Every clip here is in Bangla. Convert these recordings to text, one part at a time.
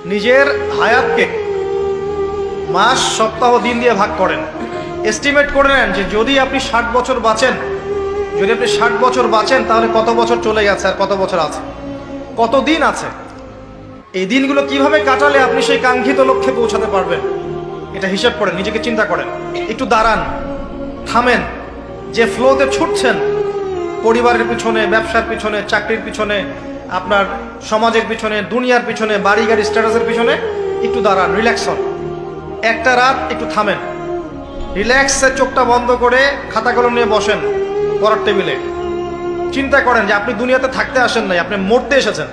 নিজের হায়াতকে মাস, সপ্তাহ, দিন দিয়ে ভাগ করেন। এস্টিমেট করে নেন যে যদি আপনি 60 বছর বাঁচেন, তাহলে কত বছর চলে গেছে আর কত বছর আছে, কত দিন আছে। এই দিনগুলো কিভাবে কাটালে আপনি সেই কাঙ্ক্ষিত লক্ষ্যে পৌঁছাতে পারবেন, এটা হিসাব করেন, নিজেকে চিন্তা করেন। একটু দাঁড়ান, থামেন। যে ফ্লোতে ছুটছেন, পরিবারের পিছনে, ব্যবসার পিছনে, চাকরির পিছনে, আপনার সমাজের পিছনে, দুনিয়ার পিছনে, বাড়ি গাড়ি স্ট্যাটাসের পিছনে, একটু দাঁড়ান, রিল্যাক্স হন। একটা রাত একটু থামেন, রিল্যাক্সে চোখটা বন্ধ করে খাতা কলম নিয়ে বসেন পড়ার টেবিলে। চিন্তা করেন যে আপনি দুনিয়াতে থাকতে আসেন নাই, আপনি মরতে এসেছেন।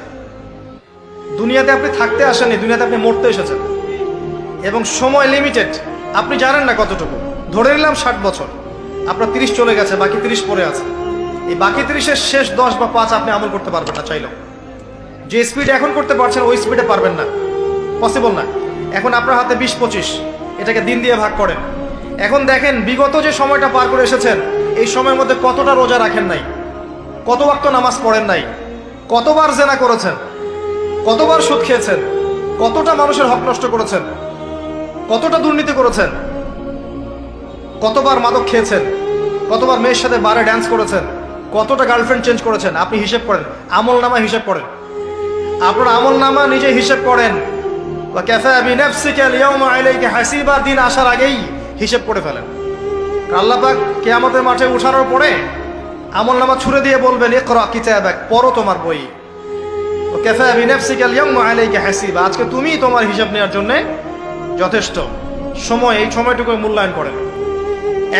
দুনিয়াতে আপনি থাকতে আসেননি, দুনিয়াতে আপনি মরতে এসেছেন। এবং সময় লিমিটেড, আপনি জানেন না কতটুকু। ধরে নিলাম 60 বছর, আপনার 30 চলে গেছে, বাকি 30 পড়ে আছে। এই বাকি 30-এর শেষ 10 বা 5 আপনি আমল করতে পারবেন না চাইলেও। যে স্পিড এখন করতে পারছেন ওই স্পিডে পারবেন না, পসিবল না। এখন আপনার হাতে 20-25, এটাকে দিন দিয়ে ভাগ করেন। এখন দেখেন বিগত যে সময়টা পার করে এসেছেন, এই সময়ের মধ্যে কতটা রোজা রাখেন নাই, কত ওয়াক্ত নামাজ পড়েন নাই, কতবার জেনা করেছেন, কতবার সুদ খেয়েছেন, কতটা মানুষের হক নষ্ট করেছেন, কতটা দুর্নীতি করেছেন, কতবার মাদক খেয়েছেন, কতবার মেয়ের সাথে বারে ড্যান্স করেছেন, কতটা গার্লফ্রেন্ড চেঞ্জ করেছেন। আপনি হিসেব করেন, আমল নামা হিসেব করেন। আপনার আমল নামা নিজে হিসেব করেন। দিন আসার আগেই হিসেব করে ফেলেন। আল্লাহ পাক কিয়ামতের মাঠে উঠানোর পরে আমল নামা ছুড়ে দিয়ে বলবেন, ইকরা কিতাবাক, পড়ো তোমার বই। আজকে তুমি তোমার হিসাব নেওয়ার জন্য যথেষ্ট। সময়, এই সময়টুকু মূল্যায়ন করেন।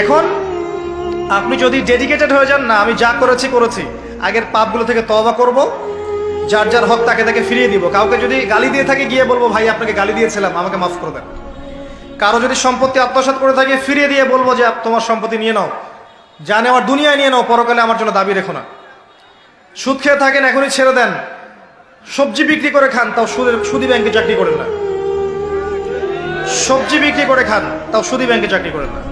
এখন আপনি যদি ডেডিকেটেড হয়ে যান, না আমি যা করেছি, আগের পাপগুলো থেকে তওবা করব, যার যার হক তাকে ফিরিয়ে দিব। কাউকে যদি গালি দিয়ে থাকে, গিয়ে বলবো ভাই আপনাকে গালি দিয়েছিলাম, আমাকে মাফ করে দেন। কারো যদি সম্পত্তি আত্মসাৎ করে থাকে, ফিরিয়ে দিয়ে বলবো যে তোমার সম্পত্তি নিয়ে নাও, যা নেওয়ার দুনিয়ায় নিয়ে নাও, পরকালে আমার জন্য দাবি রেখো না। সুদ খেয়ে থাকেন, এখনই ছেড়ে দেন। সবজি বিক্রি করে খান, তাও সুদি ব্যাংকে চাকরি করেন না। সবজি বিক্রি করে খান, তাও সুদি ব্যাংকে চাকরি করেন না।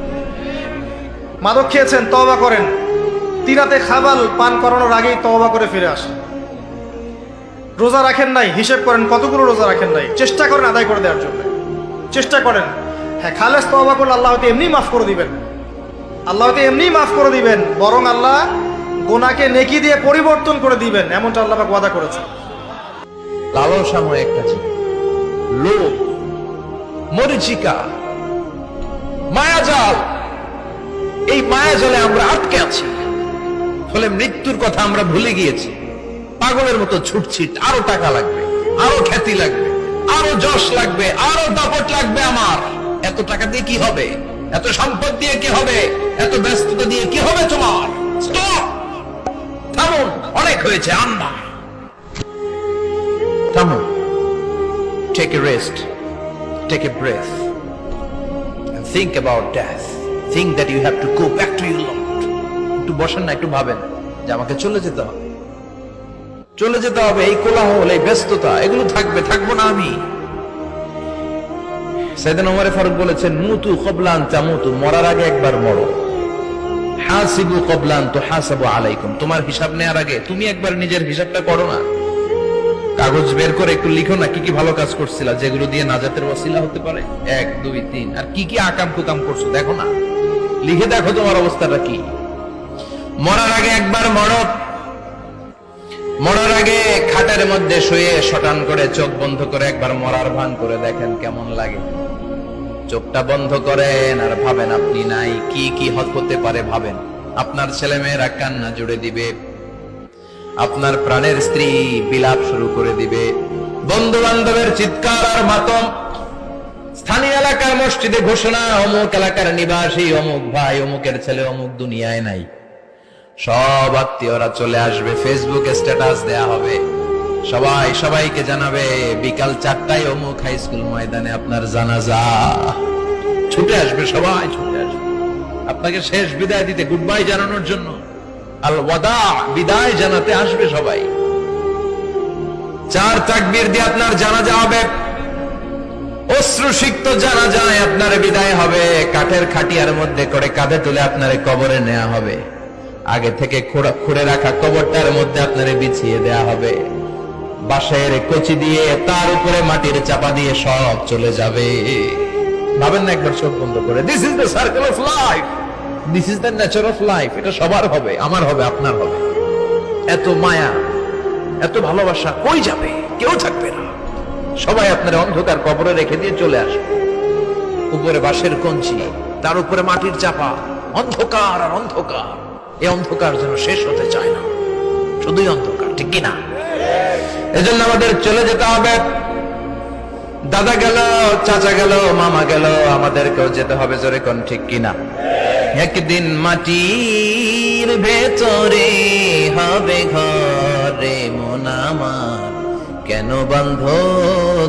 মাদক খেয়েছেন, তওবা করেন। তিরাতে খাবাল পান করানোর আগেই তওবা করে ফিরে আসেন। রোজা রাখেন নাই, হিসেব করেন কতগুলো রোজা রাখেন নাই, চেষ্টা করেন আদায় করে দেওয়ার জন্য, চেষ্টা করেন। হ্যাঁ, খালেস তওবা করলে আল্লাহ হয়তো এমনি মাফ করে দিবেন, বরং আল্লাহ গুনাহকে নেকি দিয়ে পরিবর্তন করে দিবেন, এমনটা আল্লাহ পাক ওয়াদা করেছে। লালসাময় একটা জিনিস, লোভ, মরিচিকা, মায়াজাল। এই মায়াজালে আমরা আটকে আছি, ফলে মৃত্যুর কথা আমরা ভুলে গিয়েছি। পাগলের মতো ছুটছি, আরো টাকা লাগবে, আরো খ্যাতি লাগবে, আরো যশ লাগবে, আরো দাপট লাগবে। আমার এত টাকা দিয়ে কি হবে, এত সম্পদ দিয়ে কি হবে, এত ব্যস্ততা দিয়ে কি হবে তোমার? স্টপ, থামুন, অনেক হয়েছে, আন্না থামুন। Take a rest, take a breath, and think about death. Think that you have to go back to your Lord. একটু বসেন না, একটু ভাবেন যে আমাকে চলে যেতে হবে। এই কোলাহল, এই ব্যস্ততা, এগুলো থাকবো না আমি। সাইয়েদনা ওমর ফারুক বলেছেন, মুতু ক্বাবলা আন তামুতু, মরার আগে একবার মরো। হাসিবু ক্বাবলা আন তুহাসাবু আলাইকুম, তোমার হিসাব নেওয়ার আগে তুমি একবার নিজের হিসাবটা করো না। কাগজ বের করে একটু লিখো না কি কি ভালো কাজ করছিলা, যেগুলো দিয়ে নাজাতের ওসিলা হতে পারে। 1, 2, 3, আর কি কি আকাম কুকাম করছো দেখো না, লিখে দেখো তোমার অবস্থাটা কি। মরার আগে একবার মরো। মরার আগে খাটের মধ্যে শুয়ে শটান করে চোখ বন্ধ করে একবার মরার ভান করে দেখেন কেমন লাগে। চোখটা বন্ধ করেন আর ভাবেন আপনি নাই, কি কি হতে পারে ভাবেন। আপনার ছেলে মেয়েরা কান্না জুড়ে দিবে, আপনার প্রাণের স্ত্রী বিলাপ শুরু করে দিবে, বন্ধু বান্ধবের চিৎকার আর মাতম, স্থানীয় এলাকার মসজিদে ঘোষণা, অমুক এলাকার নিবাসী অমুক ভাই, অমুকের ছেলে অমুক দুনিয়ায় নাই। সব আত্মীয়রা চলে আসবে, ফেসবুকে স্ট্যাটাস দেয়া হবে, সবাইকে জানাবে বিকাল 4টায় অমুক হাই স্কুল ময়দানে আপনার জানাজা। ছুটে আসবে, সবাই ছুটে আসবে আপনাকে শেষ বিদায় দিতে, গুড বাই জানানোর জন্য, আল ওয়াদা, বিদায় জানাতে আসবে সবাই। 4 তাকবীর দিয়ে আপনার জানাজা হবে, অশ্রুসিক্ত জানাজায় আপনার বিদায় হবে। কাঠের খাটিয়ার মধ্যে করে কাঁধে তুলে আপনার কবরে নেওয়া হবে। আগে থেকে খুঁড়ে রাখা কবরটার মধ্যে আপনারে বিছিয়ে দেয়া হবে। বাঁশের কচি দিয়ে তার উপরে মাটির চাপা দিয়ে সব চলে যাবে। ভাবেন না একবার চোখ বন্ধ করে, this is the circle of life, this is the nature of life. এটা সবার হবে, আমার হবে, আপনার হবে। এত মায়া, এত ভালোবাসা কই যাবে? কেউ থাকবে না। সবাই আপনার অন্ধকার কবরে রেখে দিয়ে চলে আসবে। উপরে বাঁশের কঞ্চি, তার উপরে মাটির চাপা, অন্ধকার আর অন্ধকার। এই অন্ধকার যেন শেষ হতে চায় না, শুধুই অন্ধকার, ঠিক কিনা? এজন্য আমাদের চলে যেতে হবে। দাদা গেল, চাচা গেল, মামা গেল, আমাদেরকেও যেতে হবে। জোরে কোন ঠিক কিনা? একদিন মাটির ভেতরে হবে ঘরে মন আমার, কেন বন্ধ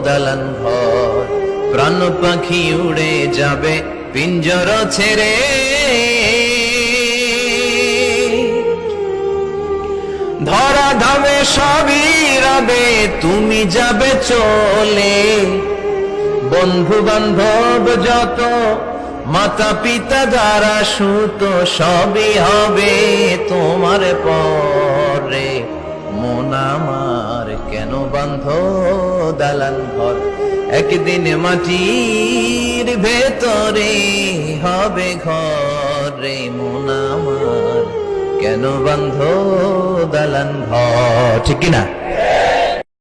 দালান ঘর? প্রাণ পাখি উড়ে যাবে পিঞ্জর ছেড়ে, ধরা ধামে সবই রবে, তুমি যাবে চলে। বন্ধু বান্ধব যত, মাতা পিতা যারা সুত, সবই হবে তোমার পরে। মন আমার কেন বান্ধ দালান ঘর? একদিন মাটির ভেতরে হবে ঘরে মন আমার, কেন বান্ধ দালান ঘর? ঠিক কিনা?